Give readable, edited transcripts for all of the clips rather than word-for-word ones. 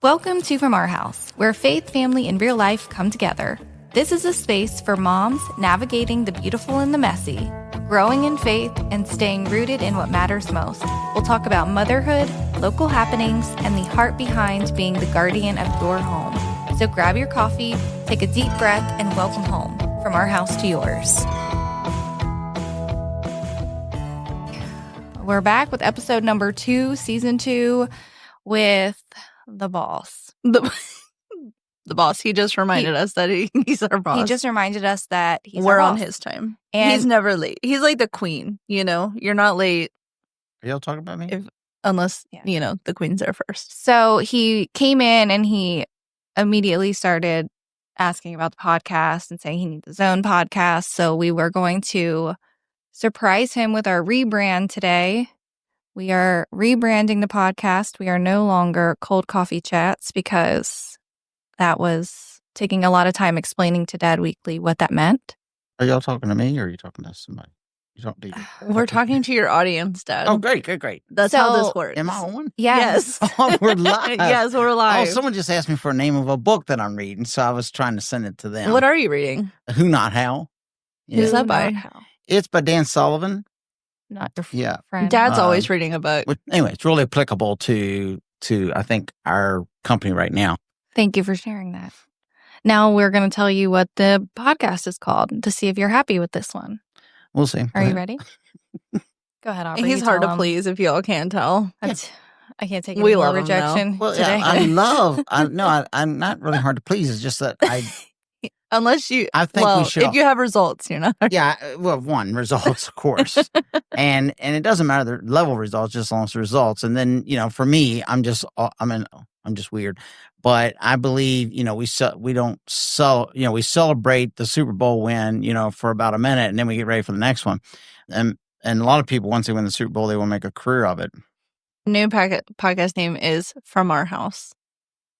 Welcome to From Our House, where faith, family, and real life come together. This is a space for moms navigating the beautiful and the messy, growing in faith, and staying rooted in what matters most. We'll talk about motherhood, local happenings, and the heart behind being the guardian of your home. So grab your coffee, take a deep breath, and welcome home, from our house to yours. We're back with episode number 2, season 2, with the boss. The boss. He just reminded us that he's our boss. He just reminded us that we're on his time. And he's never late. He's like the queen, you know? You're not late. Are y'all talking about me? Unless, you know, the queen's there first. So he came in and he immediately started asking about the podcast and saying he needs his own podcast. So we were going to surprise him with our rebrand today. We are rebranding the podcast. We are no longer Cold Coffee Chats because that was taking a lot of time explaining to Dad Weekly what that meant. Are y'all talking to me or are you talking to somebody? You don't need We're talking to your audience, Dad. Oh, great. That's how this works. Am I on? Yes. Oh, we're live. Yes, we're live. Oh, someone just asked me for a name of a book that I'm reading, so I was trying to send it to them. What are you reading? Who Not How. Who's that by? It's by Dan Sullivan. Not your friend. Dad's always reading a book. Anyway, it's really applicable to I think our company right now. Thank you for sharing that. Now we're going to tell you what the podcast is called to see if you're happy with this one. We'll see. Are you ready? Go ahead, Aubrey. He's hard to please, if y'all can't tell. I can't take any more rejection today. I'm not really hard to please. It's just that Unless you, I think we should. If you have results, you're not. Yeah, well, results, of course, and it doesn't matter the level of results, just as long as the results. And then, you know, for me, I'm just weird, but I believe, you know, we celebrate the Super Bowl win, you know, for about a minute, and then we get ready for the next one. And a lot of people, once they win the Super Bowl, they will make a career of it. New podcast name is From Our House.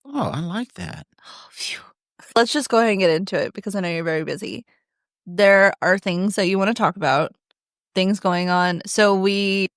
Oh, I like that. Oh, phew. Let's just go ahead and get into it because I know you're very busy. There are things that you want to talk about, things going on. So we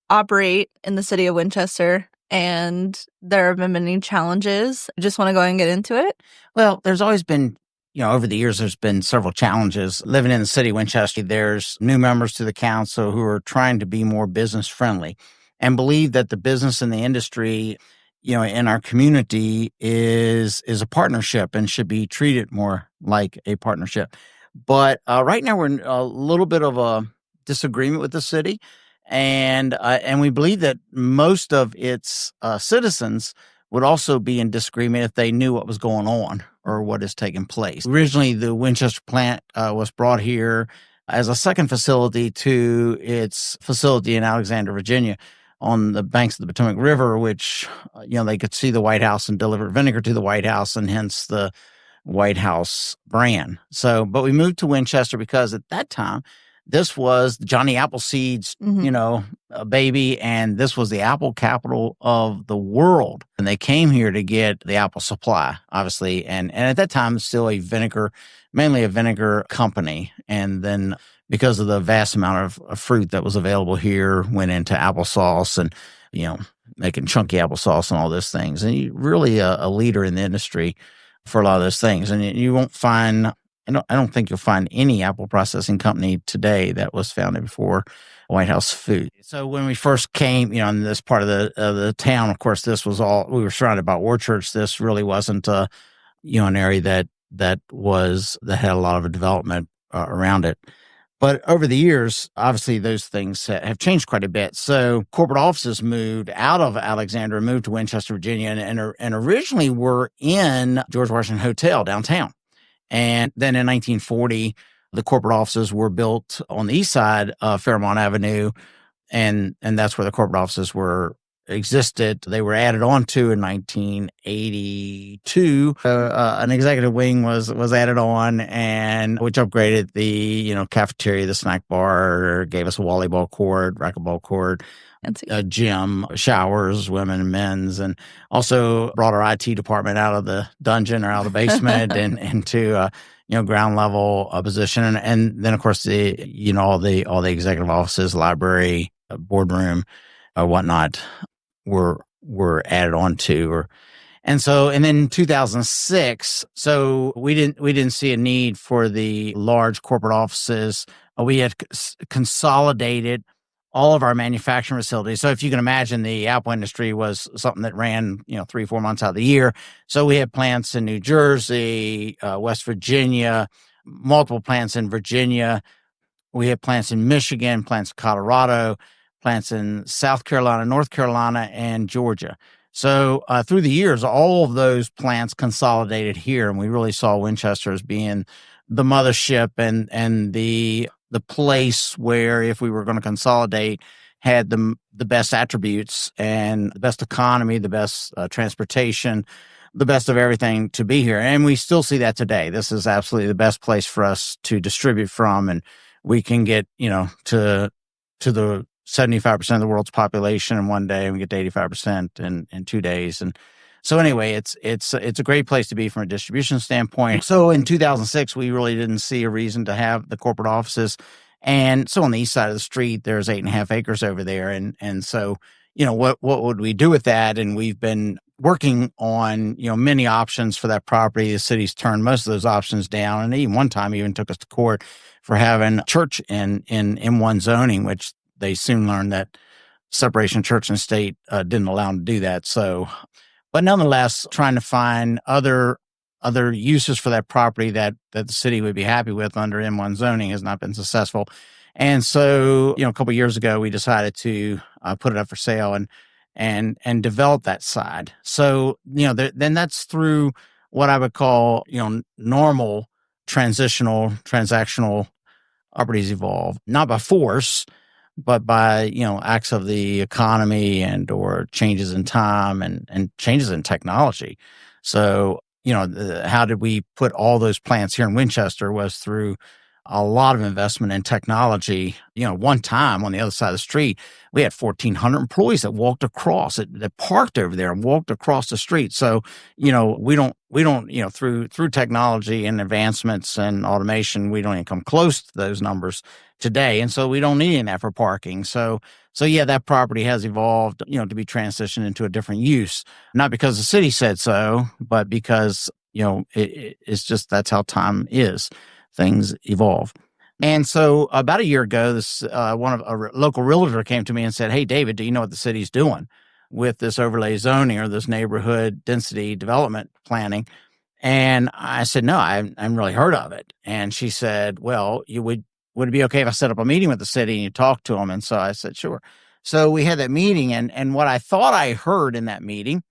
operate in the city of Winchester, and there have been many challenges. I just want to go ahead and get into it. Well, there's always been, you know, over the years, there's been several challenges. Living in the city of Winchester, there's new members to the council who are trying to be more business friendly and believe that the business and the industry, you know, in our community is a partnership and should be treated more like a partnership. But right now we're in a little bit of a disagreement with the city, and we believe that most of its citizens would also be in disagreement if they knew what was going on or what is taking place. Originally, the Winchester plant was brought here as a second facility to its facility in Alexandria, Virginia, on the banks of the Potomac River, which, you know, they could see the White House and deliver vinegar to the White House, and hence the White House brand. So, but we moved to Winchester because at that time, this was Johnny Appleseed's, you know, baby, and this was the apple capital of the world. And they came here to get the apple supply, obviously. And at that time, still mainly a vinegar company. And then because of the vast amount of fruit that was available here, went into applesauce and, you know, making chunky applesauce and all those things. And you're really a leader in the industry for a lot of those things. And you won't find, I don't think you'll find any apple processing company today that was founded before White House Food. So when we first came, you know, in this part of the town, of course, this was all, we were surrounded by orchards. This really wasn't an area that had a lot of development around it. But over the years, obviously, those things have changed quite a bit. So corporate offices moved out of Alexandria, moved to Winchester, Virginia, and originally were in George Washington Hotel downtown. And then in 1940, the corporate offices were built on the east side of Fairmont Avenue, and that's where the corporate offices existed. They were added on to in 1982. An executive wing was added on, and which upgraded the, you know, cafeteria, the snack bar, gave us a volleyball court, racquetball court, a gym, showers, women and men's, and also brought our IT department out of the dungeon or out of the basement and into ground level position, and then of course all the executive offices, library, boardroom, whatnot were added on to, And then 2006, so we didn't see a need for the large corporate offices. We had consolidated all of our manufacturing facilities. So if you can imagine, the apple industry was something that ran, 3-4 months out of the year. So we had plants in New Jersey, West Virginia, multiple plants in Virginia. We had plants in Michigan, plants in Colorado, plants in South Carolina, North Carolina, and Georgia. So through the years, all of those plants consolidated here, and we really saw Winchester as being the mothership and the place where, if we were going to consolidate, had the best attributes and the best economy, the best transportation, the best of everything to be here. And we still see that today. This is absolutely the best place for us to distribute from, and we can get, to the 75% of the world's population in one day, and we get to 85% in 2 days. And so anyway, it's a great place to be from a distribution standpoint. So in 2006, we really didn't see a reason to have the corporate offices. And so on the east side of the street, there's 8.5 acres over there. And so, what would we do with that? And we've been working on, many options for that property. The city's turned most of those options down. And even one time even took us to court for having church in M1 zoning, which they soon learned that separation of church and state didn't allow them to do that. So, but nonetheless, trying to find other uses for that property that the city would be happy with under M1 zoning has not been successful. And so, a couple of years ago, we decided to put it up for sale and develop that side. So, then that's through what I would call, normal transactional properties evolve, not by force, but by, acts of the economy and or changes in time and changes in technology. So, how did we put all those plants here in Winchester was through a lot of investment in technology. One time on the other side of the street, we had 1,400 employees that walked across that parked over there and walked across the street. So, we don't, through technology and advancements and automation, we don't even come close to those numbers today. And so we don't need any of that for parking. So yeah, that property has evolved, to be transitioned into a different use, not because the city said so, but because, it's just, that's how time is. Things evolve. And so about a year ago, this one of a local realtor came to me and said, "Hey, David, do you know what the city's doing with this overlay zoning or this neighborhood density development planning?" And I said, "No, I haven't really heard of it." And she said, "Well, would it be okay if I set up a meeting with the city and you talk to them?" And so I said, "Sure." So we had that meeting, and what I thought I heard in that meeting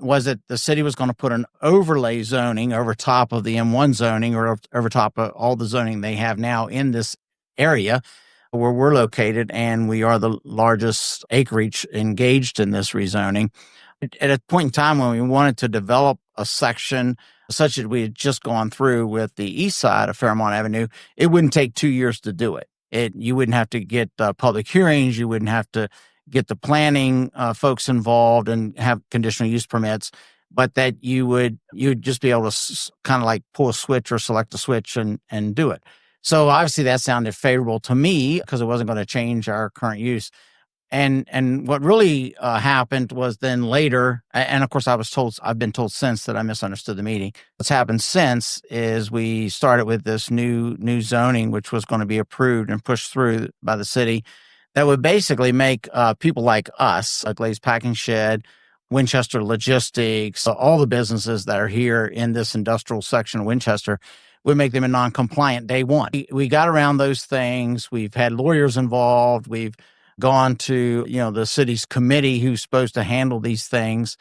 was that the city was going to put an overlay zoning over top of the M1 zoning or over top of all the zoning they have now in this area where we're located, and we are the largest acreage engaged in this rezoning. At a point in time when we wanted to develop a section such that we had just gone through with the east side of Fairmont Avenue, it wouldn't take 2 years to do it. You wouldn't have to get public hearings. You wouldn't have to get the planning folks involved and have conditional use permits, but that you'd just be able to kind of like pull a switch or select a switch and do it. So obviously that sounded favorable to me because it wasn't going to change our current use. And what really happened was then later, and of course I've been told since that I misunderstood the meeting. What's happened since is we started with this new zoning, which was going to be approved and pushed through by the city, that would basically make people like us, a glazed packing shed, Winchester Logistics, all the businesses that are here in this industrial section of Winchester, would make them a non-compliant day one. We got around those things. We've had lawyers involved. We've gone to, the city's committee who's supposed to handle these things.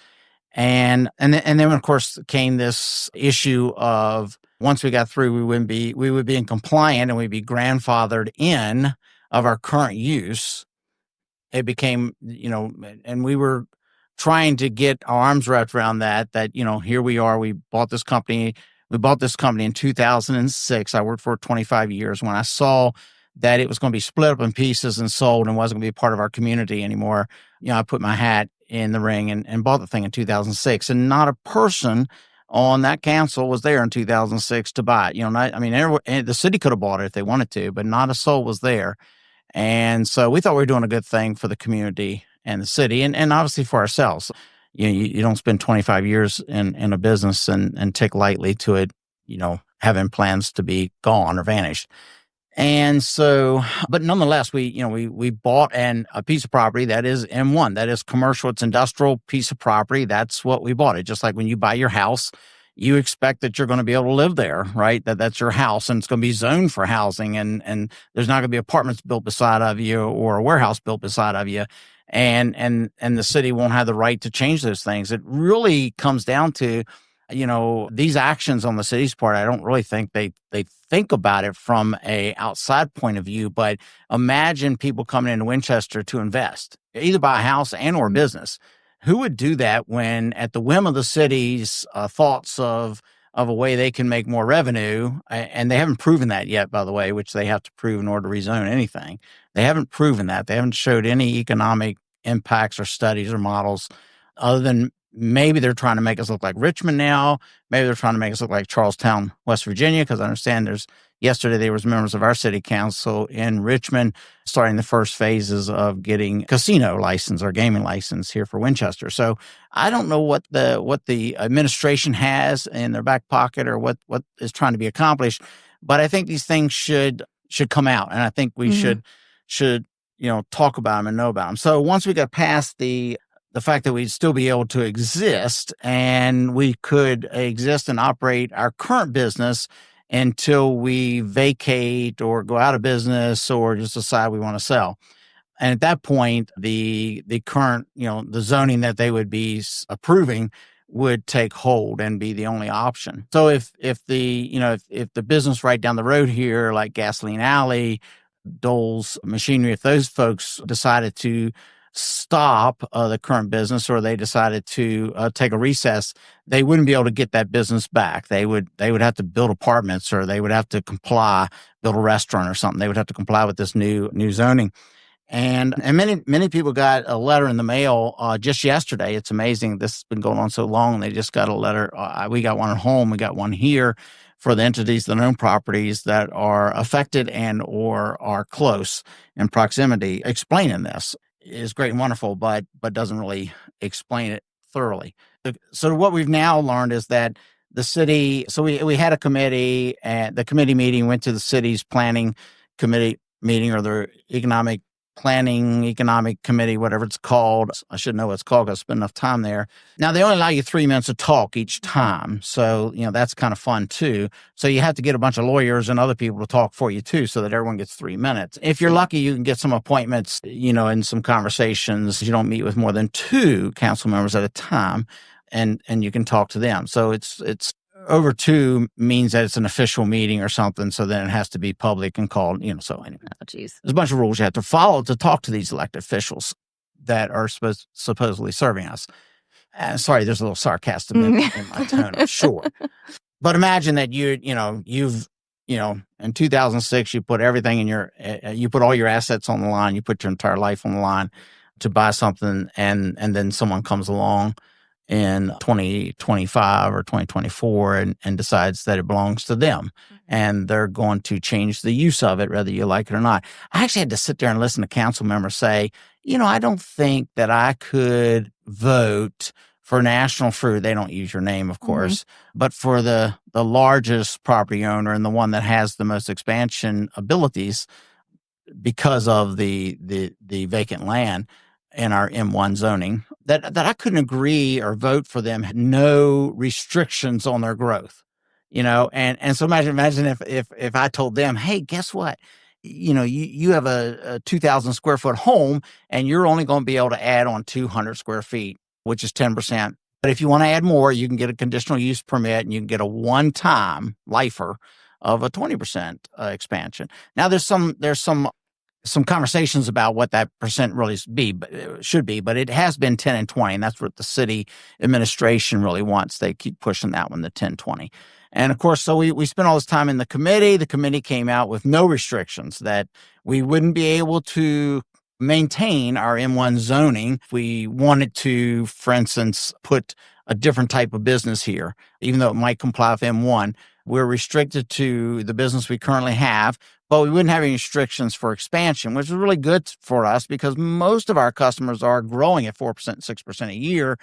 And then of course came this issue of once we got through, we would be in compliant and we'd be grandfathered in of our current use. It became, and we were trying to get our arms wrapped around that, here we are, we bought this company in 2006. I worked for 25 years. When I saw that it was going to be split up in pieces and sold and wasn't going to be a part of our community anymore, I put my hat in the ring and bought the thing in 2006. And not a person on that council was there in 2006 to buy it. The city could have bought it if they wanted to, but not a soul was there. And so we thought we were doing a good thing for the community and the city and obviously for ourselves. You don't spend 25 years in a business and take lightly to it, having plans to be gone or vanished. And so, but nonetheless, we bought a piece of property that is M1, that is commercial, it's industrial piece of property. That's what we bought. It just like when you buy your house, you expect that you're going to be able to live there, right? That's your house and it's going to be zoned for housing, and there's not going to be apartments built beside of you or a warehouse built beside of you. And the city won't have the right to change those things. It really comes down to, these actions on the city's part. I don't really think they think about it from a outside point of view, but imagine people coming into Winchester to invest, either buy a house and or business. Who would do that when at the whim of the city's thoughts of a way they can make more revenue? And they haven't proven that yet, by the way, which they have to prove in order to rezone anything. They haven't proven that. They haven't showed any economic impacts or studies or models other than maybe they're trying to make us look like Richmond now. Maybe they're trying to make us look like Charlestown, West Virginia, because I understand yesterday there was members of our city council in Richmond starting the first phases of getting casino license or gaming license here for Winchester. So I don't know what the administration has in their back pocket or what is trying to be accomplished, but I think these things should come out, and I think we should talk about them and know about them. So once we got past the fact that we'd still be able to exist and we could exist and operate our current business until we vacate or go out of business or just decide we want to sell. And at that point, the current, the zoning that they would be approving would take hold and be the only option. So if the business right down the road here, like Gasoline Alley, Dole's Machinery, if those folks decided to stop the current business or they decided to take a recess, they wouldn't be able to get that business back. They would have to build apartments, or they would have to build a restaurant or something. They would have to comply with this new zoning. And many people got a letter in the mail just yesterday. It's amazing. This has been going on so long. They just got a letter. We got one at home. We got one here for the entities that own properties that are affected and or are close in proximity, explaining this. Is great and wonderful, but doesn't really explain it thoroughly. So what we've now learned is that the city, so we had a committee, and the committee meeting went to the city's planning committee meeting, or the economic committee, whatever it's called. I should know what it's called because I spent enough time there. Now, they only allow you 3 minutes to talk each time. So, that's kind of fun too. So you have to get a bunch of lawyers and other people to talk for you too, so that everyone gets 3 minutes. If you're lucky, you can get some appointments, and some conversations. You don't meet with more than 2 council members at a time, and you can talk to them. So it's over 2 means that it's an official meeting or something. So then it has to be public and called, so anyway. Oh, geez. There's a bunch of rules you have to follow to talk to these elected officials that are supposedly serving us. Sorry, there's a little sarcasm in my tone, I'm sure. But imagine that you've in 2006, you put everything you put all your assets on the line, you put your entire life on the line to buy something, and then someone comes along in 2025 or 2024 and decides that it belongs to them, and they're going to change the use of it, whether you like it or not. I actually had to sit there and listen to council members say, I don't think that I could vote for National Fruit. They don't use your name, of course, but for the largest property owner and the one that has the most expansion abilities because of the vacant land in our M1 zoning, that I couldn't agree or vote for them, no restrictions on their growth, and so imagine if I told them, hey, guess what? You have a 2,000 square foot home and you're only going to be able to add on 200 square feet, which is 10%. But if you want to add more, you can get a conditional use permit and you can get a one-time lifer of a 20% expansion. Now there's some conversations about what that percent really should be, but it has been 10 and 20, and that's what the city administration really wants. They keep pushing that one, the 10-20. And of course, so we spent all this time in the committee. The committee came out with no restrictions, that we wouldn't be able to maintain our M1 zoning if we wanted to, for instance, put a different type of business here, even though it might comply with M1. We're restricted to the business we currently have, but we wouldn't have any restrictions for expansion, which is really good for us because most of our customers are growing at 4%, 6% a year.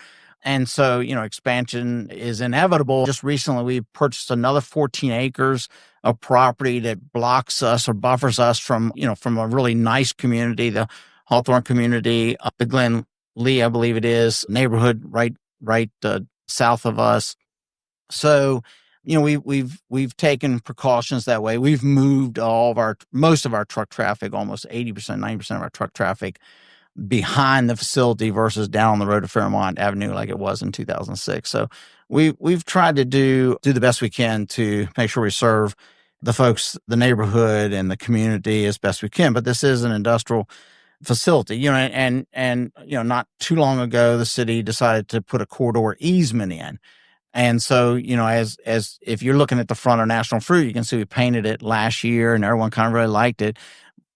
And so, expansion is inevitable. Just recently, we purchased another 14 acres of property that blocks us or buffers us from, from a really nice community, the Hawthorne community, the Glen Lee, I believe it is, neighborhood right south of us. So, we've taken precautions that way. We've moved most of our truck traffic, almost 80%, 90% of our truck traffic behind the facility versus down on the road to Fairmont Avenue like it was in 2006. So we've tried to do the best we can to make sure we serve the folks, the neighborhood and the community as best we can. But this is an industrial facility, and not too long ago, the city decided to put a corridor easement in. And so, as if you're looking at the front of National Fruit, you can see we painted it last year and everyone kind of really liked it.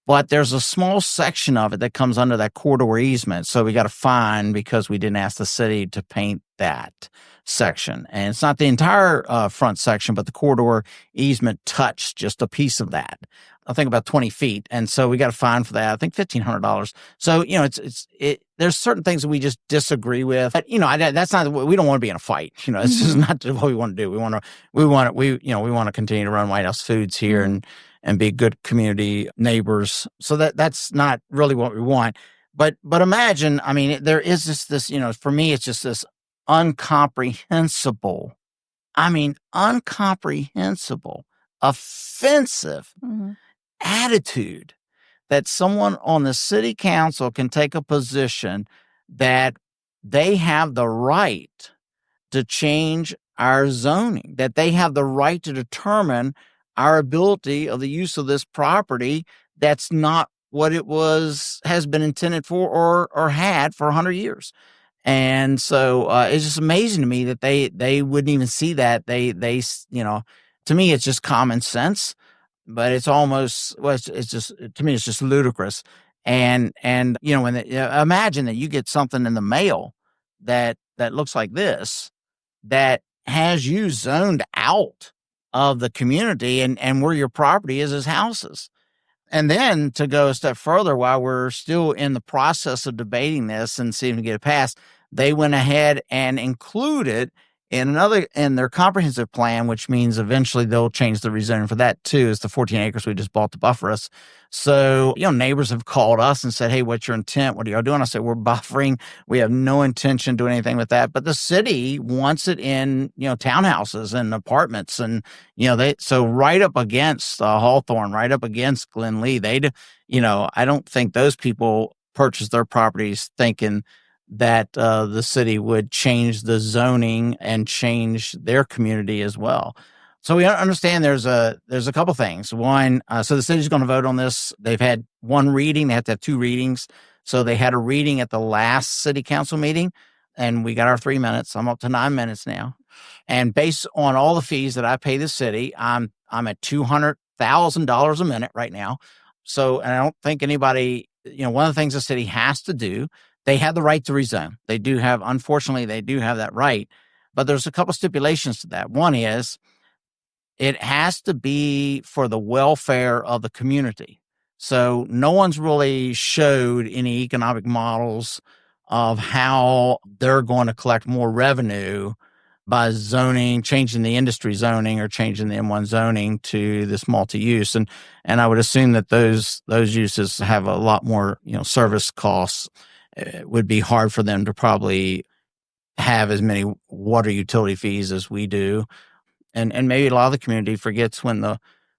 But there's a small section of it that comes under that corridor easement. So we got a fine because we didn't ask the city to paint that section. And it's not the entire front section, but the corridor easement touched just a piece of that. I think about 20 feet. And so we got a fine for that. I think $1,500. So, there's certain things that we just disagree with. But, that's not, we don't want to be in a fight. It's just not what we want to do. We want to continue to run White House Foods here and be good community neighbors. So that's not really what we want. But imagine, there is this, for me, it's just this incomprehensible, offensive attitude that someone on the city council can take a position that they have the right to change our zoning, that they have the right to determine our ability of the use of this property that's not what it has been intended for or had for 100 years. And so it's just amazing to me that they wouldn't even see that. They to me, it's just common sense, but it's almost, it's just, to me, it's just ludicrous. And when imagine that you get something in the mail that looks like this, that has you zoned out of the community and where your property is houses. And then to go a step further, while we're still in the process of debating this and seeing to get it passed, they went ahead and included in their comprehensive plan, which means eventually they'll change the rezoning for that too, is the 14 acres we just bought to buffer us. So, neighbors have called us and said, hey, what's your intent? What are y'all doing? I said, we're buffering. We have no intention doing anything with that. But the city wants it in, townhouses and apartments. And, so right up against Hawthorne, right up against Glen Lee, I don't think those people purchased their properties thinking that the city would change the zoning and change their community as well. So we understand there's a couple things. One, so the city's going to vote on this. They've had one reading. They have to have two readings. So they had a reading at the last city council meeting, and we got our 3 minutes. I'm up to 9 minutes now. And based on all the fees that I pay the city, I'm at $200,000 a minute right now. So, and I don't think anybody, one of the things the city has to do, they have the right to rezone. Unfortunately, they do have that right. But there's a couple stipulations to that. One is it has to be for the welfare of the community. So no one's really showed any economic models of how they're going to collect more revenue by changing the industry zoning or changing the M1 zoning to this multi-use. And I would assume that those uses have a lot more, service costs. It would be hard for them to probably have as many water utility fees as we do. And maybe a lot of the community forgets when the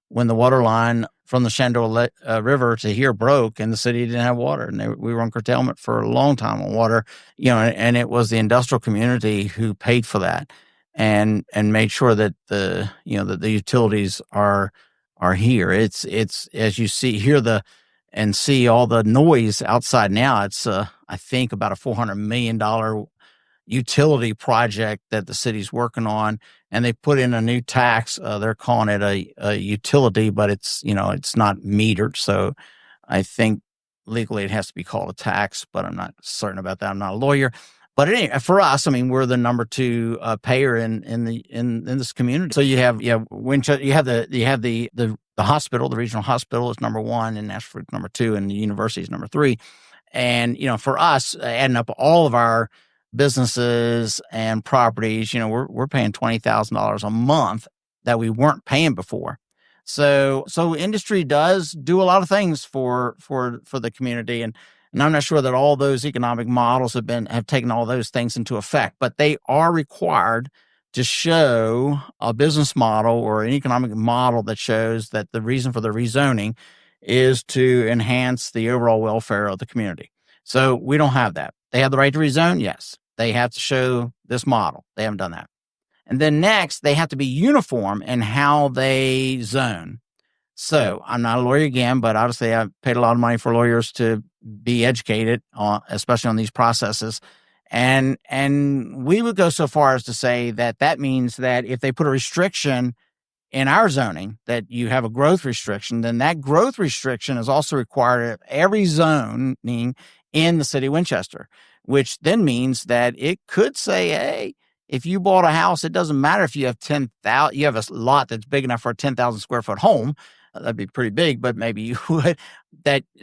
water line from the Shenandoah River to here broke and the city didn't have water. And we were on curtailment for a long time on water, and it was the industrial community who paid for that and made sure that that the utilities are here. It's as you hear and see all the noise outside now. It's I think about a $400 million utility project that the city's working on, and they put in a new tax. They're calling it a utility, but it's not metered. So I think legally it has to be called a tax, but I'm not certain about that. I'm not a lawyer. But anyway, for us, we're the number 2 payer in this community. So you have Winchester, you have the hospital, the regional hospital is number 1, and National Fruit number 2, and the university is number 3. And for us, adding up all of our businesses and properties, we're paying $20,000 a month that we weren't paying before. So industry does do a lot of things for the community, and I'm not sure that all those economic models have taken all those things into effect, but they are required to show a business model or an economic model that shows that the reason for the rezoning is to enhance the overall welfare of the community. So we don't have that. They have the right to rezone, yes. They have to show this model. They haven't done that. And then next, they have to be uniform in how they zone. So I'm not a lawyer again, but obviously I've paid a lot of money for lawyers to be educated, especially on these processes. And we would go so far as to say that means that if they put a restriction in our zoning, that you have a growth restriction, then that growth restriction is also required of every zoning in the city of Winchester, which then means that it could say, hey, if you bought a house, it doesn't matter if you have 10,000, you have a lot that's big enough for a 10,000 square foot home. That'd be pretty big, but maybe you would.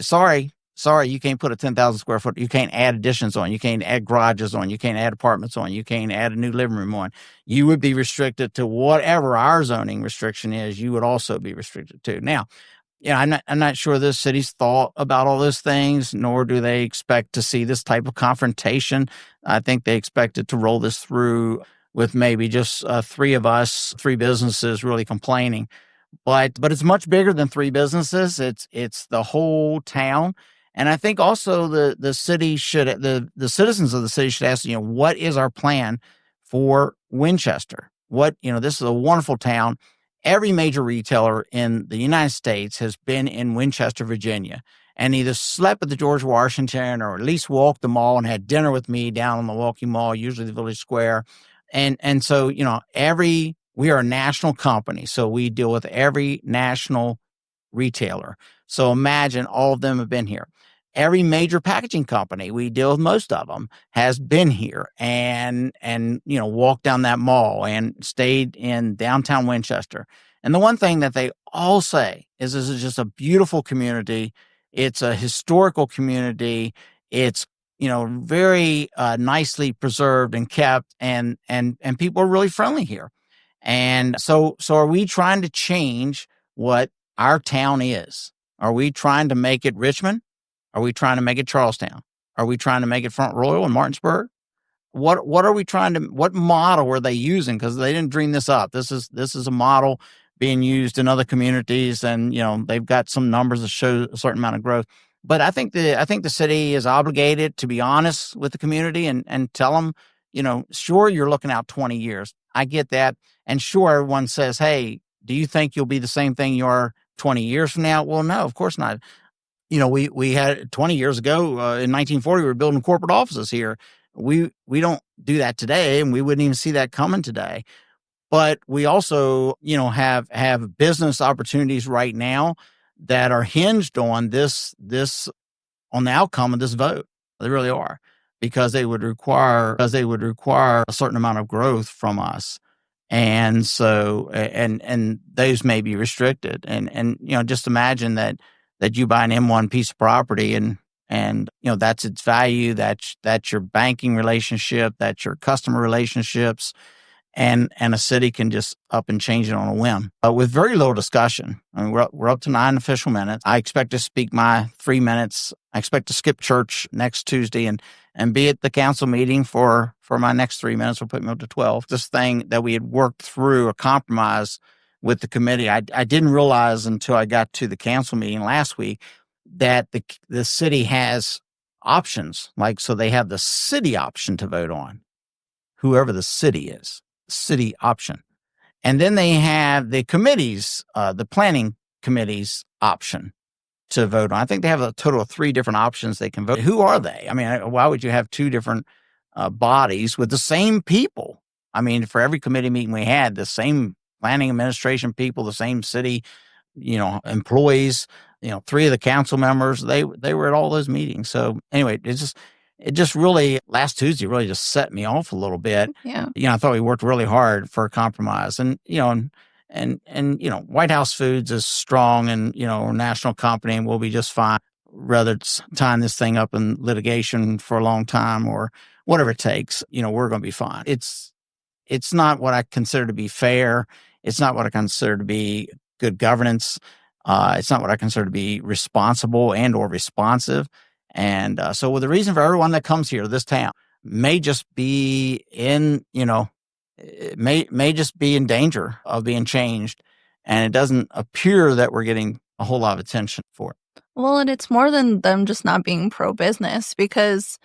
Sorry, you can't put a 10,000 square foot. You can't add additions on. You can't add garages on. You can't add apartments on. You can't add a new living room on. You would be restricted to whatever our zoning restriction is. You would also be restricted to. Now, I'm not sure this city's thought about all those things, nor do they expect to see this type of confrontation. I think they expected to roll this through with maybe just three businesses really complaining. But it's much bigger than three businesses. It's the whole town. And I think also the city the citizens of the city should ask, what is our plan for Winchester? This is a wonderful town. Every major retailer in the United States has been in Winchester, Virginia, and either slept at the George Washington or at least walked the mall and had dinner with me down on the Milwaukee Mall, usually the Village Square. And so, we are a national company, so we deal with every national retailer. So imagine all of them have been here. Every major packaging company, we deal with most of them, has been here and walked down that mall and stayed in downtown Winchester. And the one thing that they all say is this is just a beautiful community. It's a historical community. It's very nicely preserved and kept, and people are really friendly here. And so are we trying to change what our town is? Are we trying to make it Richmond? Are we trying to make it Charlestown? Are we trying to make it Front Royal and Martinsburg? What are we trying to? What model were they using? Because they didn't dream this up. This is a model being used in other communities, and they've got some numbers that show a certain amount of growth. But I think the city is obligated to be honest with the community and tell them, sure, you're looking out 20 years. I get that. And sure, everyone says, hey, do you think you'll be the same thing you are 20 years from now? Well, no, of course not. We had 20 years ago in 1940, we were building corporate offices here. We don't do that today, and we wouldn't even see that coming today. But we also, have business opportunities right now that are hinged on on the outcome of this vote. They really are, because they would require a certain amount of growth from us. And so, and those may be restricted. And just imagine that you buy an M1 piece of property and that's its value. That's your banking relationship. That's your customer relationships. And a city can just up and change it on a whim with very little discussion. I mean, we're up to 9 official minutes. I expect to speak my 3 minutes. I expect to skip church next Tuesday and be at the council meeting for my next 3 minutes. Will put me up to 12. This thing that we had worked through a compromise with the committee. I didn't realize until I got to the council meeting last week that the city has options. So they have the city option to vote on, whoever the city is. City option. And then they have the committees, the planning committee's option to vote on. I think they have a total of 3 different options they can vote. Who are they? I mean, why would you have 2 different bodies with the same people? I mean, for every committee meeting we had, the same planning administration people, the same city, employees, 3 of the council members, they were at all those meetings. So anyway, it just really, last Tuesday really just set me off a little bit. Yeah. I thought we worked really hard for a compromise, and White House Foods is strong, and, a national company, and we'll be just fine. Rather tying this thing up in litigation for a long time or whatever it takes, we're going to be fine. It's not what I consider to be fair. It's not what I consider to be good governance. It's not what I consider to be responsible and or responsive. And so the reason for everyone that comes here to this town may just be it may just be in danger of being changed. And it doesn't appear that we're getting a whole lot of attention for it. Well, and it's more than them just not being pro-business, because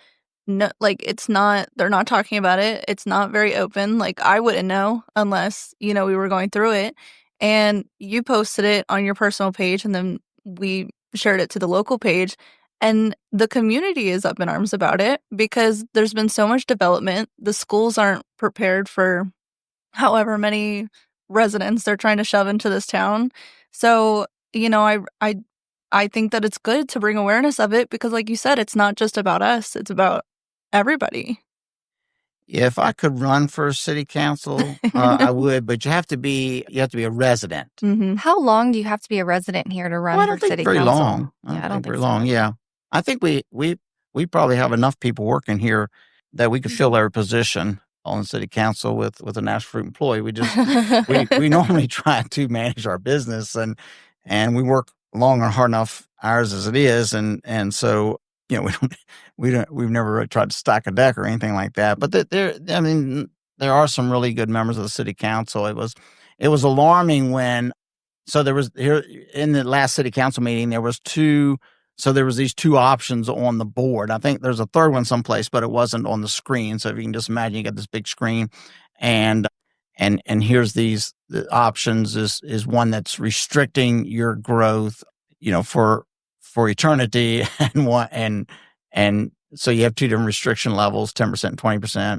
no, like, it's not, they're not talking about it. It's not very open. Like, I wouldn't know unless, we were going through it. And you posted it on your personal page, and then we shared it to the local page. And the community is up in arms about it because there's been so much development. The schools aren't prepared for however many residents they're trying to shove into this town. So, I think that it's good to bring awareness of it because, like you said, it's not just about us. It's about everybody. If I could run for city council, I would, but you have to be a resident. Mm-hmm. How long do you have to be a resident here to run for city very council? Long. I don't think very so. long. Yeah, I think we probably have enough people working here that we could fill every position on the city council with a national fruit employee. We just we normally try to manage our business and we work long and hard enough hours as it is, and so we've never really tried to stack a deck or anything like that. But there are some really good members of the city council. It was alarming when, so there was here in the last city council meeting, there was these two options on the board. I think there's a third one someplace, but it wasn't on the screen. So if you can just imagine, you got this big screen and here's the options is one that's restricting your growth, for eternity, and so you have two different restriction levels, 10% and 20%.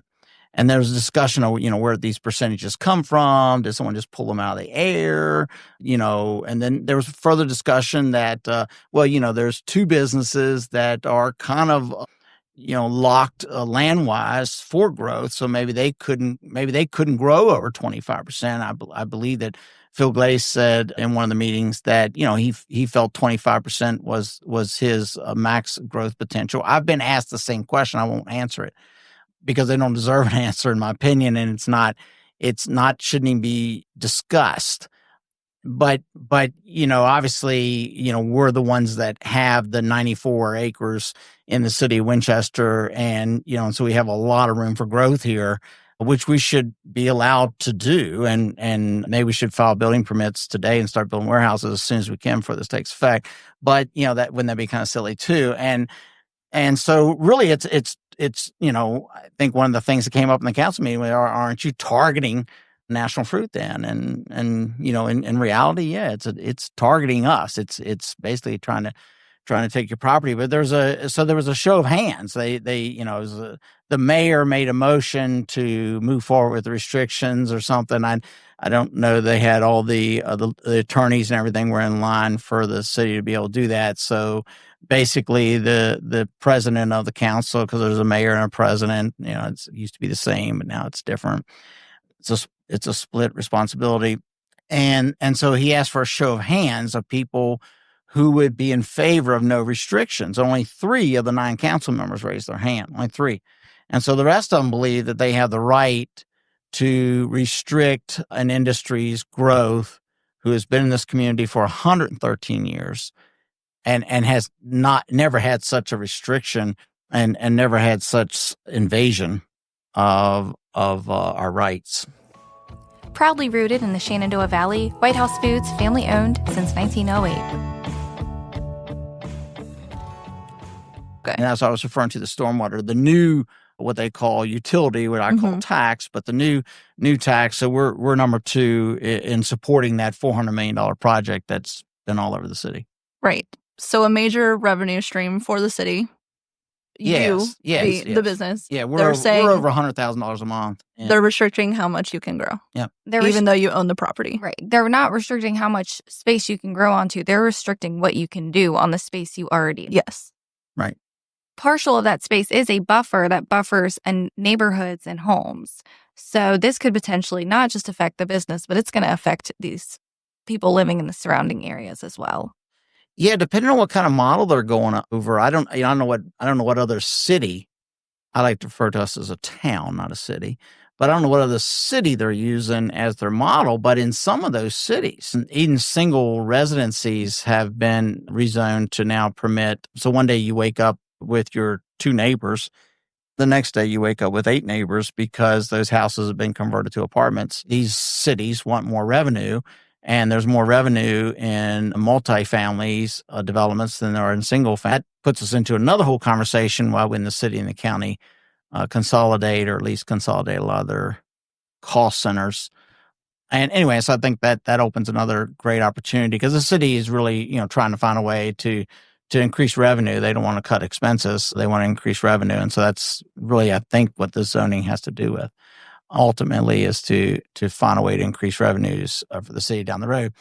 And there's a discussion of, where these percentages come from. Did someone just pull them out of the air? And then there was further discussion that, there's two businesses that are kind of, locked land-wise for growth. So maybe they couldn't grow over 25%. I believe that Phil Glaze said in one of the meetings that, he felt 25% was his max growth potential. I've been asked the same question. I won't answer it because they don't deserve an answer, in my opinion. And it's not shouldn't even be discussed. But obviously, we're the ones that have the 94 acres in the city of Winchester. And so we have a lot of room for growth here, which we should be allowed to do. And maybe we should file building permits today and start building warehouses as soon as we can before this takes effect. But, that wouldn't that be kind of silly too? And so really it's I think one of the things that came up in the council meeting was, aren't you targeting national fruit then? And in reality, yeah, it's targeting us. It's basically trying to take your property. But there was a show of hands. The mayor made a motion to move forward with the restrictions or something. I don't know. They had all the attorneys and everything were in line for the city to be able to do that. So basically, the president of the council, because there's a mayor and a president, it used to be the same, but now it's different. It's a split responsibility, and so he asked for a show of hands of people who would be in favor of no restrictions. Only 3 of the 9 council members raised their hand. Only 3, and so the rest of them believe that they have the right to restrict an industry's growth who has been in this community for 113 years and has never had such a restriction and never had such invasion of our rights. Proudly rooted in the Shenandoah Valley, White House Foods, family owned since 1908. Okay. And as I was referring to the stormwater, the new, what they call utility, what I call tax, but the new tax. So we're number 2 in supporting that $400 million project that's been all over the city. Right. So a major revenue stream for the city. Yes. The business. Yeah, we're over $100,000 a month. Yeah. They're restricting how much you can grow. Yeah. Even though you own the property. Right. They're not restricting how much space you can grow onto. They're restricting what you can do on the space you already. Yes. Right. Partial of that space is a buffer that buffers neighborhoods and homes. So this could potentially not just affect the business, but it's going to affect these people living in the surrounding areas as well. Yeah, depending on what kind of model they're going over, I don't know what other city. I like to refer to us as a town, not a city. But I don't know what other city they're using as their model. But in some of those cities, even single residencies have been rezoned to now permit. So one day you wake up with your 2 neighbors. The next day you wake up with 8 neighbors because those houses have been converted to apartments. These cities want more revenue, and there's more revenue in multifamilies developments than there are in single family. That puts us into another whole conversation why when the city and the county consolidate, or at least consolidate a lot of their cost centers. And anyway, so I think that opens another great opportunity because the city is really, trying to find a way to increase revenue. They don't want to cut expenses. They want to increase revenue. And so that's really, I think, what the zoning has to do with ultimately is to find a way to increase revenues for the city down the road.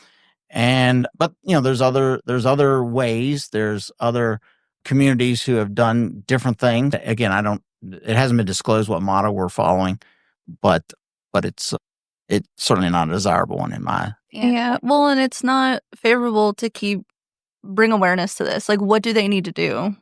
But there's other ways. There's other communities who have done different things. Again, it hasn't been disclosed what model we're following, but it's certainly not a desirable one in my. Yeah. Well, and it's not favorable to bring awareness to this. Like, what do they need to do?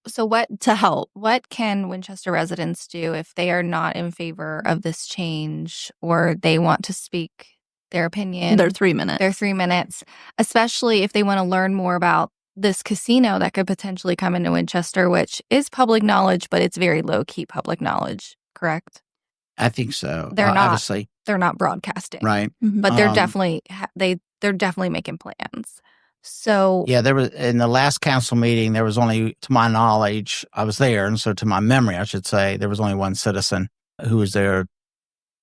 So what to help? What can Winchester residents do if they are not in favor of this change or they want to speak their opinion? They're 3 minutes. They're 3 minutes, especially if they want to learn more about this casino that could potentially come into Winchester, which is public knowledge, but it's very low-key public knowledge, correct? I think so. They're not. Obviously. They're not broadcasting. Right. But they're definitely they're definitely making plans. So yeah, there was in the last council meeting, there was only, to my knowledge, I was there, and so to my memory, I should say, there was only one citizen who was there,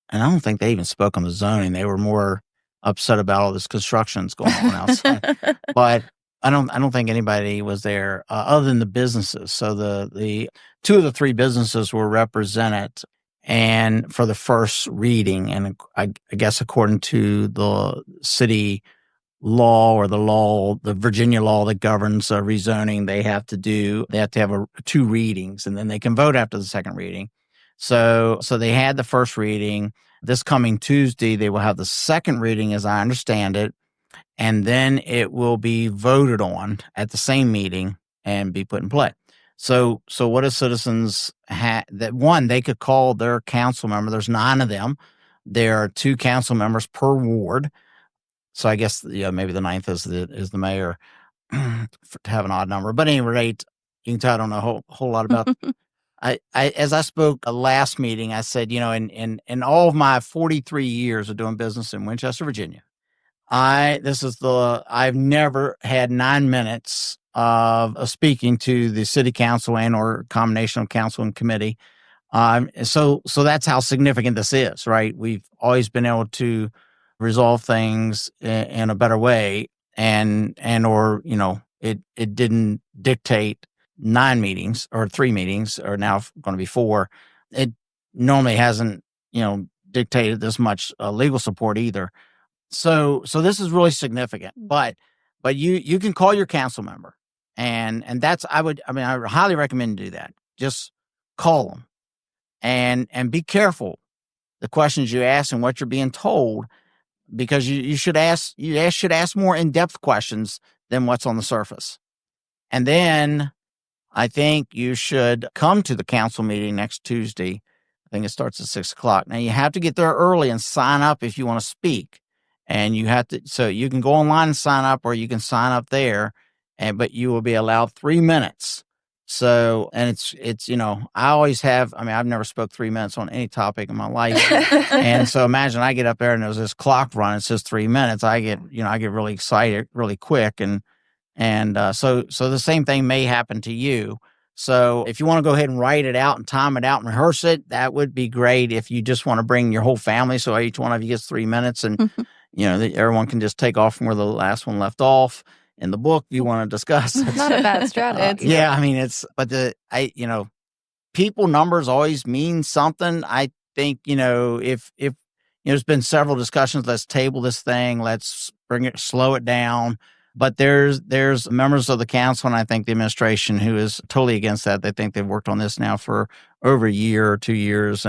and I don't think they even spoke on the zoning. They were more upset about all this construction's going on outside. But I don't think anybody was there other than the businesses. So the 2 of the 3 businesses were represented, and for the first reading, and I guess according to the city law or the Virginia law that governs rezoning, they have to have 2 readings, and then they can vote after the second reading. So they had the first reading. This coming Tuesday, they will have the second reading, as I understand it, and then it will be voted on at the same meeting and be put in play. So what do citizens have? That one, they could call their council member. There's 9 of them. There are 2 council members per ward. So I guess maybe the 9th is the mayor to have an odd number. But at any rate, you can tell I don't know a whole lot about. As I spoke last meeting, I said, in all of my 43 years of doing business in Winchester, Virginia, I've never had 9 minutes of speaking to the city council and or combination of council and committee. So that's how significant this is, right? We've always been able to resolve things in a better way, and it didn't dictate 9 meetings or 3 meetings, or now going to be 4. It normally hasn't dictated this much legal support either. So this is really significant. But you can call your council member, and that's I would highly recommend to do that. Just call them and be careful the questions you ask and what you're being told, because you should ask more in-depth questions than what's on the surface. And then I think you should come to the council meeting next Tuesday. I think it starts at 6:00. Now you have to get there early and sign up if you want to speak. And so you can go online and sign up, or you can sign up there, but you will be allowed 3 minutes. So, and it's I always have, I've never spoke 3 minutes on any topic in my life. And so imagine I get up there and there's this clock running, it says 3 minutes. I get really excited really quick. And so the same thing may happen to you. So if you want to go ahead and write it out and time it out and rehearse it, that would be great. If you just want to bring your whole family, so each one of you gets 3 minutes, and everyone can just take off from where the last one left off in the book you want to discuss. It's not a bad strategy. People numbers always mean something. I think, if there's been several discussions, let's table this thing, let's slow it down. But there's members of the council, and I think the administration, who is totally against that. They think they've worked on this now for over a year or 2 years,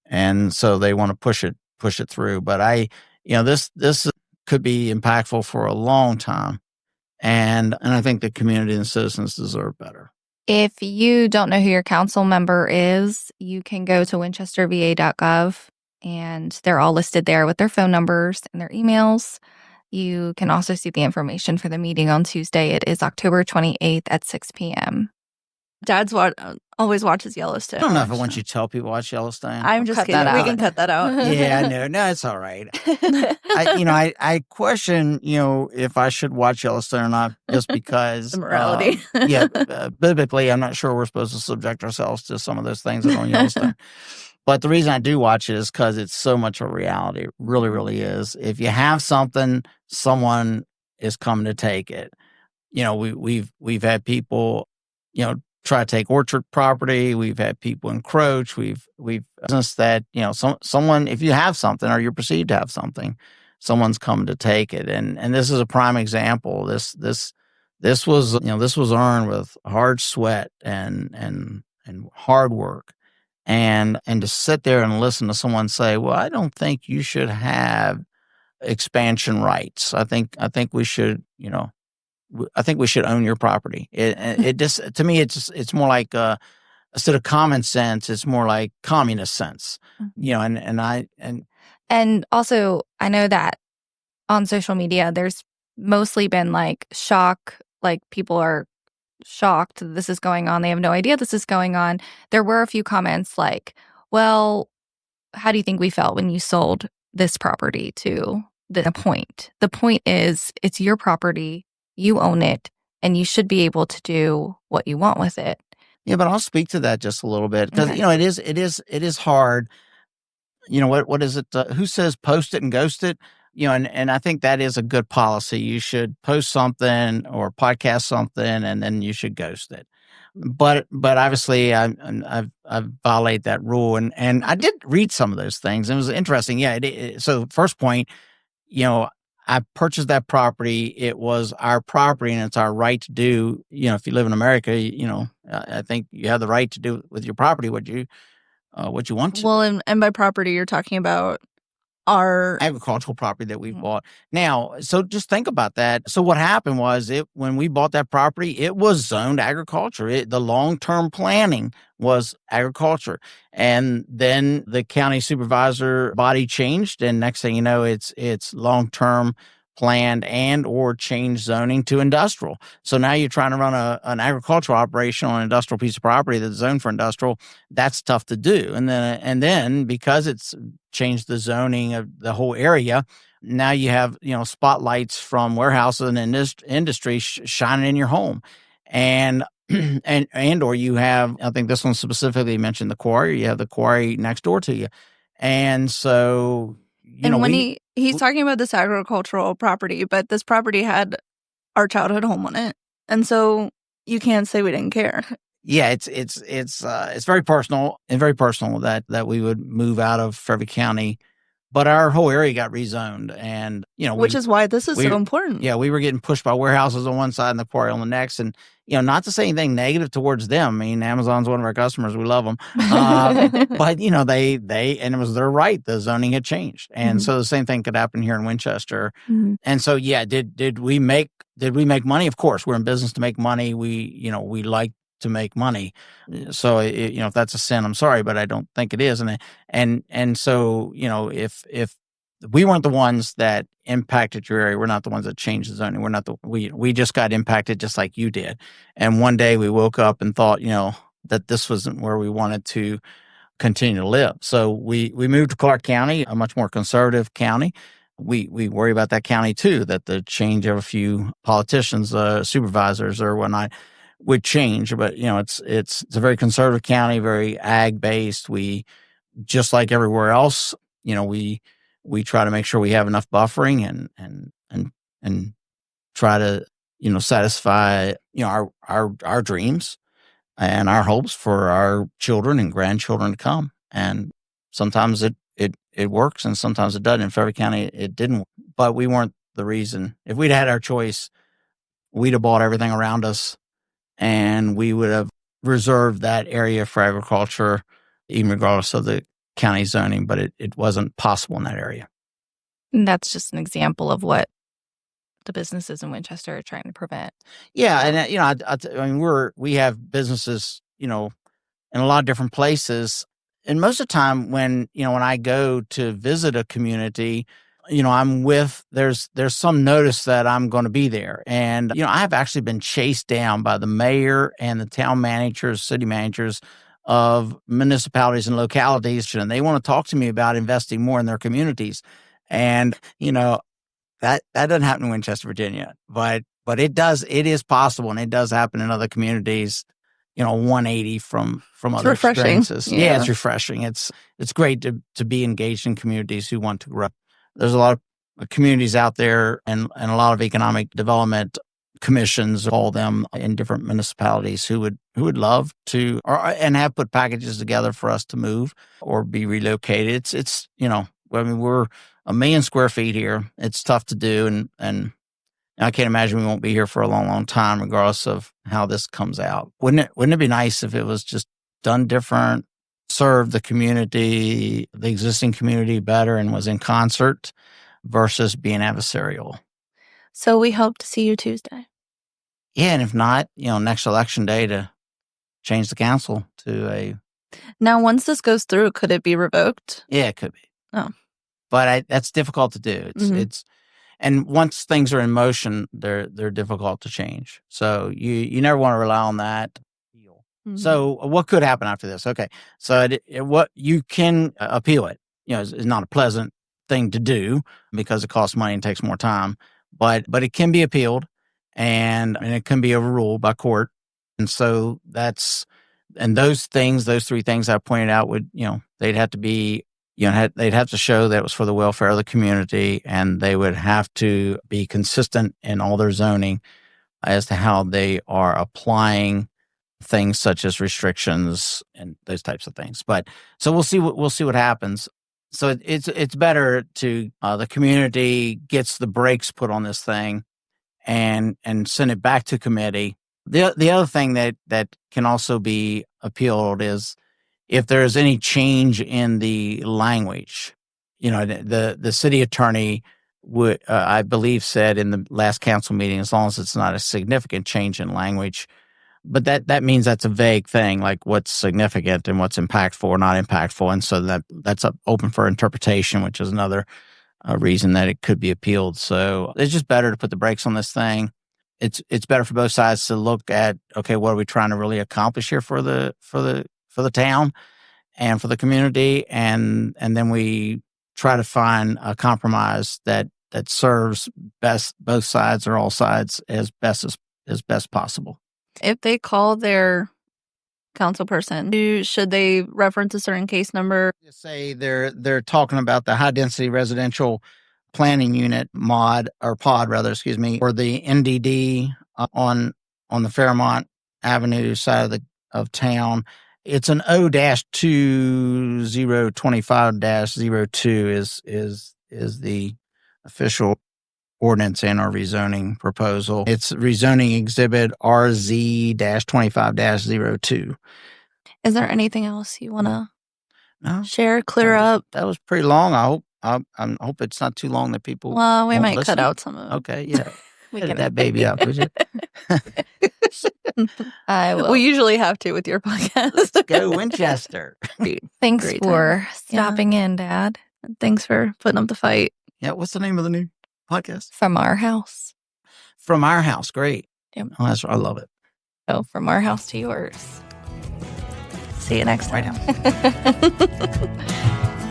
and so they want to push it through. But this could be impactful for a long time, and I think the community and citizens deserve better. If you don't know who your council member is, you can go to winchesterva.gov and they're all listed there with their phone numbers and their emails. You can also see the information for the meeting on Tuesday. It is October 28th at 6 p.m. Dad's always watches Yellowstone. I don't know if I want you to tell people watch Yellowstone. I'm just kidding. We can cut that out. Yeah, I know. No, it's all right. I question, if I should watch Yellowstone or not, just because The morality. Biblically, I'm not sure we're supposed to subject ourselves to some of those things that are on Yellowstone. But the reason I do watch it is because it's so much a reality. It really, really is. If you have something, someone is coming to take it. We've had people, try to take orchard property. We've had people encroach. We've business that, someone, if you have something or you're perceived to have something, someone's coming to take it. And this is a prime example. This was earned with hard sweat and hard work. And to sit there and listen to someone say, well, I don't think you should have expansion rights. I think we should, I think we should own your property. It just, to me, it's more like, instead of common sense, it's more like communist sense, And also, I know that on social media, there's mostly been like shock, like people are shocked that this is going on. They have no idea this is going on. There were a few comments like, well, how do you think we felt when you sold this property to the point? The point is, it's your property. You own it, and you should be able to do what you want with it. Yeah, but I'll speak to that just a little bit because it is hard. What is it? Who says post it and ghost it? And I think that is a good policy. You should post something or podcast something, and then you should ghost it. But obviously, I've violated that rule, and I did read some of those things. And it was interesting. Yeah. So first point, I purchased that property. It was our property, and it's our right to do. If you live in America, I think you have the right to do with your property what you want to. Well, and by property, you're talking about our agricultural property that we bought. Now, so just think about that. So what happened was when we bought that property, it was zoned agriculture. The long-term planning was agriculture. And then the county supervisor body changed. And next thing you know, it's long-term planned and or change zoning to industrial. So now you're trying to run an agricultural operation on an industrial piece of property that's zoned for industrial. That's tough to do. And then because it's changed the zoning of the whole area, now you have spotlights from warehouses and industry shining in your home, and or you have, I think this one specifically mentioned the quarry. You have the quarry next door to you, and so. When he's talking about this agricultural property, but this property had our childhood home on it, and so you can't say we didn't care. Yeah, it's very personal that we would move out of Fairview County, but our whole area got rezoned, and which is why this is so important. Yeah, we were getting pushed by warehouses on one side and the quarry on the next, and not to say anything negative towards them. I mean, Amazon's one of our customers; we love them, but they and it was their right. The zoning had changed, and so the same thing could happen here in Winchester. And so, yeah, did we make money? Of course, we're in business to make money. We like to make money. So if that's a sin, I'm sorry, but I don't think it is. And so if we weren't the ones that impacted your area, we're not the ones that changed the zoning. We're not we just got impacted just like you did. And one day we woke up and thought that this wasn't where we wanted to continue to live. So we moved to Clark County, a much more conservative county. We worry about that county too, that the change of a few politicians, supervisors or whatnot would change, but it's a very conservative county, very ag based. We, just like everywhere else, we try to make sure we have enough buffering and try to satisfy our dreams and our hopes for our children and grandchildren to come. And sometimes it works, and sometimes it doesn't. In Fairview County, it didn't. But we weren't the reason. If we'd had our choice, we'd have bought everything around us, and we would have reserved that area for agriculture, even regardless of the county zoning, but it wasn't possible in that area. And that's just an example of what the businesses in Winchester are trying to prevent. Yeah, and I mean, we have businesses, in a lot of different places, and most of the time when I go to visit a community, there's some notice that I'm going to be there, and I have actually been chased down by the mayor and the town managers, city managers of municipalities and localities, and they want to talk to me about investing more in their communities, and that doesn't happen in Winchester, Virginia, but it does. It is possible, and it does happen in other communities. 180 from other refreshing. experiences. Yeah. It's refreshing. It's great to be engaged in communities who want to grow. There's a lot of communities out there, and a lot of economic development commissions, all them in different municipalities who would love to and have put packages together for us to move or be relocated. It's we're 1 million square feet here. It's tough to do, and I can't imagine we won't be here for a long, long time, regardless of how this comes out. Wouldn't it be nice if it was just done different, served the community, the existing community better, and was in concert versus being adversarial? So we hope to see you Tuesday. Yeah, and if not, next election day to change the council to a... Now, once this goes through, could it be revoked? Yeah, it could be. Oh. But that's difficult to do. It's and once things are in motion, they're difficult to change. So you never want to rely on that. So what could happen after this? Okay, so what you can appeal it. Is not a pleasant thing to do because it costs money and takes more time. But it can be appealed, and it can be overruled by court. And so those 3 things I pointed out would they'd have to be. They'd have to show that it was for the welfare of the community, and they would have to be consistent in all their zoning as to how they are applying things such as restrictions and those types of things. But so we'll see what happens. So it's better to the community gets the brakes put on this thing and send it back to committee. The other thing that can also be appealed is if there's any change in the language. The city attorney would, I believe, said in the last council meeting, as long as it's not a significant change in language, but that means that's a vague thing, like what's significant and what's impactful or not impactful, and so that's open for interpretation, which is another reason that it could be appealed. So it's just better to put the brakes on this thing. It's better for both sides to look at, okay, what are we trying to really accomplish here for the town and for the community, and then we try to find a compromise that serves both sides or all sides as best possible. If they call their council person, should they reference a certain case number? Just say they're talking about the high density residential planning unit pod, or the NDD on the Fairmont Avenue side of town. It's an O-2025-02 is the official ordinance in our rezoning proposal. It's rezoning exhibit RZ-25-02. Is there anything else you want to share, clear that up? That was pretty long. I hope it's not too long that people. Well, we might listen. cut out some of it. Okay, yeah. Edit that baby out, would you? I will. We usually have to with your podcast. Let's go Winchester. Thanks Great for time. stopping in, Dad. Thanks for putting up the fight. Yeah, what's the name of the new podcast? From our house. From our house. Great. Yep. Oh, I love it. So from our house to yours. See you next time.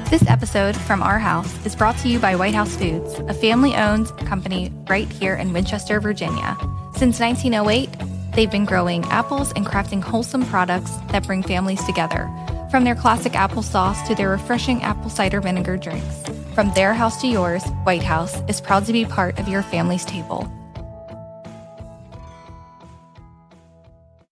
This episode from Our House is brought to you by White House Foods, a family-owned company right here in Winchester, Virginia. Since 1908, they've been growing apples and crafting wholesome products that bring families together. From their classic applesauce to their refreshing apple cider vinegar drinks. From their house to yours, White House is proud to be part of your family's table.